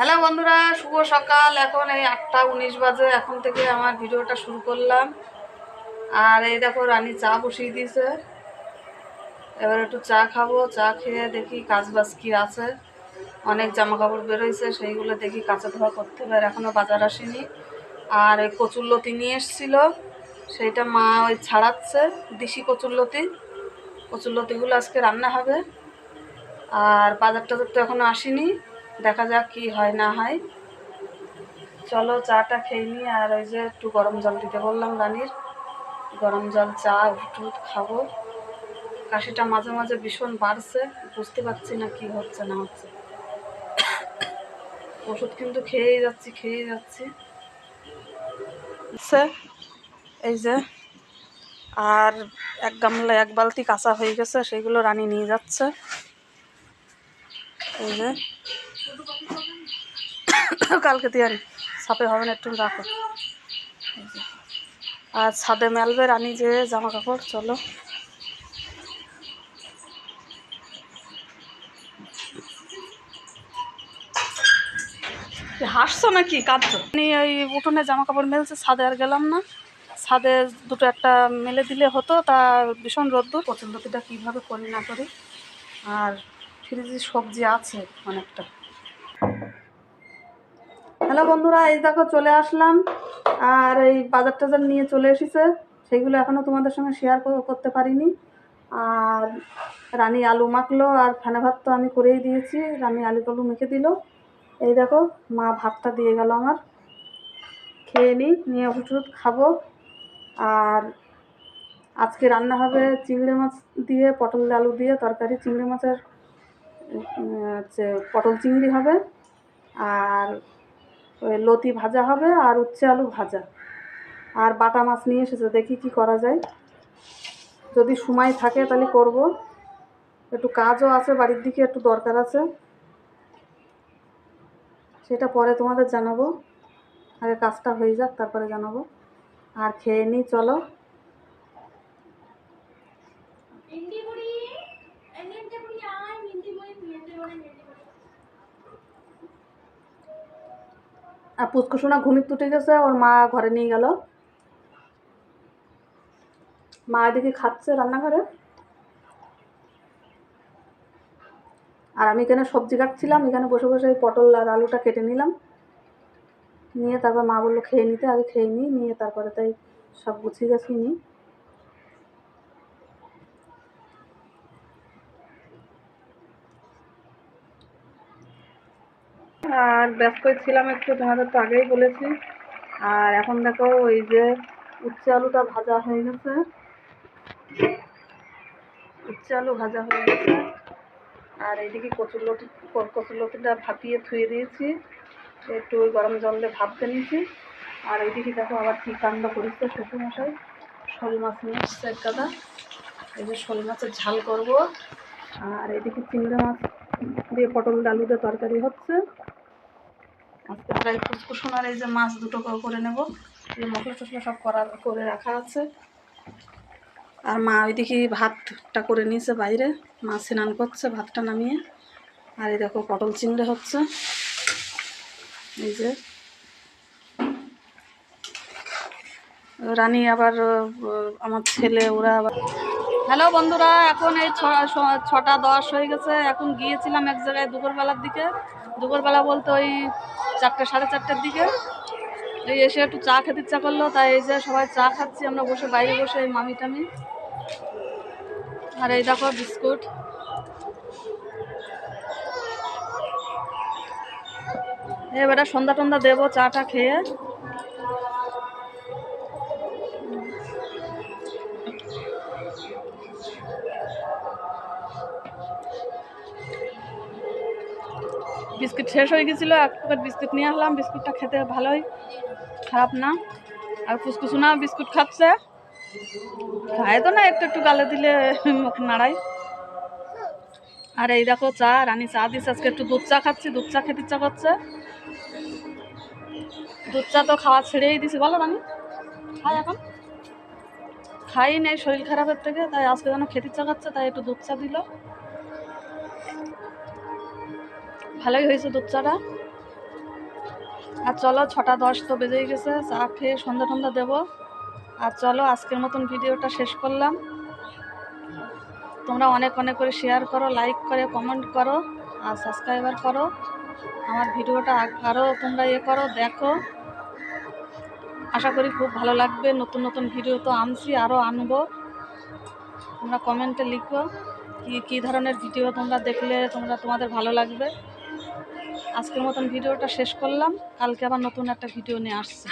Hello বন্ধুরা, শুভ সকাল। এখন এই 8টা 19 বাজে। এখন থেকে আমার ভিডিওটা শুরু করলাম। আর এই দেখো রানী চা বসিয়ে দিয়েছে। এবার একটু চা খাবো। চা খেয়ে দেখি কাজ বাজ কি আছে। অনেক জামা কাপড় বেরোইছে, সেইগুলো দেখি কাঁচা ধোয়া করতে হবে। আর এখনও বাজার আসেনি। আর ওই কচুরলতি নিয়ে এসেছিলো, সেইটা মা ওই ছাড়াচ্ছে। দেশি কচুরলতিগুলো আজকে রান্না হবে। আর বাজারটা তো এখনও আসেনি, দেখা যাক কি হয় না হয়। চলো চাটা খেয়ে নিই। আর ওই যে একটু গরম জল দিতে বললাম রানীর, গরম জল চা উঠ খাবো। কাশিটা মাঝে মাঝে ভীষণ বাড়ছে, বুঝতে পারছি না কি হচ্ছে না হচ্ছে। ওষুধ কিন্তু খেয়েই যাচ্ছি। এই যে আর এক বালতি কাঁচা হয়ে গেছে, সেইগুলো রানী নিয়ে যাচ্ছে। এই যে কালকে দিয়ে ছাপে হবে না, একটু রাখো। আর ছাদে মেলবে রানী যে জামা কাপড়। চলো হাসছো নাকি কাঁদছো? ওই উঠোনে জামা কাপড় মেলছে, ছাদে আর গেলাম না। ছাদে দুটো একটা মেলে দিলে হতো, তা ভীষণ রোদ্দুর। কচুরলতিটা কীভাবে করি না করি। আর ফ্রিজে সবজি আছে অনেকটা। হ্যালো বন্ধুরা, এই দেখো চলে আসলাম। আর এই বাজার টাজার নিয়ে চলে এসেছে, সেইগুলো এখনও তোমাদের সঙ্গে শেয়ার করতে পারিনি। আর রানী আলু মাখলো, আর ফেনা ভাত তো আমি করেই দিয়েছি, রানী আলু টালু মেখে দিল। এই দেখো মা ভাতটা দিয়ে গেল আমার। খেয়ে নিয়ে ওষুধ খাবো। আর আজকে রান্না হবে চিংড়ি মাছ দিয়ে, পটল আলু দিয়ে তরকারি। চিংড়ি মাছের হচ্ছে পটল চিংড়ি হবে, আর ওই লতি ভাজা হবে, আর উচ্ছে আলু ভাজা। আর বাটা মাছ নিয়ে এসেছে, দেখি কি করা যায়। যদি সময় থাকে তাহলে করব। একটু কাজও আছে বাড়ির দিকে, একটু দরকার আছে, সেটা পরে তোমাদের জানাবো। আগে কাজটা হয়ে যাক, তারপরে জানাবো। আর খেয়ে নিই, চলো। আর পুচকুসোনা ঘুমিয়ে তুটে গেছে, ওর মা ঘরে নিয়ে গেল। মা এদিকে খাচ্ছে রান্নাঘরে, আর আমি এখানে সবজি কাটছিলাম। এখানে বসে বসে এই পটল আর আলুটা কেটে নিলাম। নিয়ে তারপর মা বললো খেয়ে নিতে, আগে খেয়ে নিয়ে তারপরে তাই সব গুছিয়ে গেছি নিই। আর ব্যস্ত ছিলাম একটু, তোমাদের তো আগেই বলেছি। আর এখন দেখো ওই যে উচ্ছে আলুটা ভাজা হয়ে গেছে। উচ্ছে আলু ভাজা হয়ে গেছে। আর এইদিকে কচুরলতিটা ভাপিয়ে ধুয়ে দিয়েছি, একটু ওই গরম জল দিয়ে ভাপতে নিয়েছি। আর এইদিকে দেখো আবার কী কাণ্ড করেছে শ্বশুরমশাই। শোল মাছ নিয়ে এসছে এক গাদা। এই যে শোল মাছের ঝাল করব। আর এদিকে চিংড়ি মাছ দিয়ে পটল আলু দিয়ে তরকারি হচ্ছে। আজকে প্রায় কুসকুসোনার এই যে মাছ দুটো করে নেব। এই মশলা টশলা সব করে রাখা আছে। আর মা ওইদিকে ভাতটা করে নিয়েছে বাইরে, মা স্নান করছে ভাতটা নামিয়ে। আর এই দেখো পটল চিংড়ি হচ্ছে। এই যে রানী আবার আমার ছেলে ওরা আবার। হ্যালো বন্ধুরা, এখন এই 6টা 10 হয়ে গেছে। এখন গিয়েছিলাম এক জায়গায় দুপুরবেলার দিকে। দুপুরবেলা বলতে ওই 4টে 4:30টার দিকে। এই এসে একটু চা খেতে ইচ্ছা করলো, তাই এই যে সবাই চা খাচ্ছি আমরা বসে, বাইরে বসে, এই মামি টামি। আর এই দেখো বিস্কুট। এবারে সন্ধ্যা টন্ধা দেবো চাটা খেয়ে। বিস্কুট শেষ হয়ে গেছিলো, এক প্যাকেট বিস্কুট নিয়ে আসলাম। বিস্কুটটা খেতে ভালোই, খারাপ না। আর কুসকুসোনা বিস্কুট খাচ্ছে, খায় তো না, একটু একটু গালে দিলে মুখ নাড়াই। আর এই দেখো চা, রানী চা দিচ্ছে আজকে। একটু দুধ চা খাচ্ছি, দুধ চা খেতে ইচ্ছা করছে। দুধ চা তো খাওয়া ছেড়েই দিছি, বলো রানী? খাই এখন, খাই নেই শরীর খারাপের থেকে, তাই আজকে যেন খেতে ইচ্ছা করছে, তাই একটু দুধ চা দিল। ভালোই হয়েছে দুধ চাটা। আর চলো 6:10 তো বেজেই গেছে, চা খেয়ে সন্ধ্যা টন্ধা দেবো। আর চলো আজকের মতন ভিডিওটা শেষ করলাম। তোমরা অনেক অনেক করে শেয়ার করো, লাইক করে কমেন্ট করো আর সাবস্ক্রাইবার করো। আমার ভিডিওটা আরও তোমরা করো, দেখো। আশা করি খুব ভালো লাগবে। নতুন নতুন ভিডিও তো আনছি, আরও আনবো। তোমরা কমেন্টে লিখো কী ধরনের ভিডিও তোমরা দেখলে তোমাদের ভালো লাগবে। আজকের মতন ভিডিওটা শেষ করলাম, কালকে আবার নতুন একটা ভিডিও নিয়ে আসছি।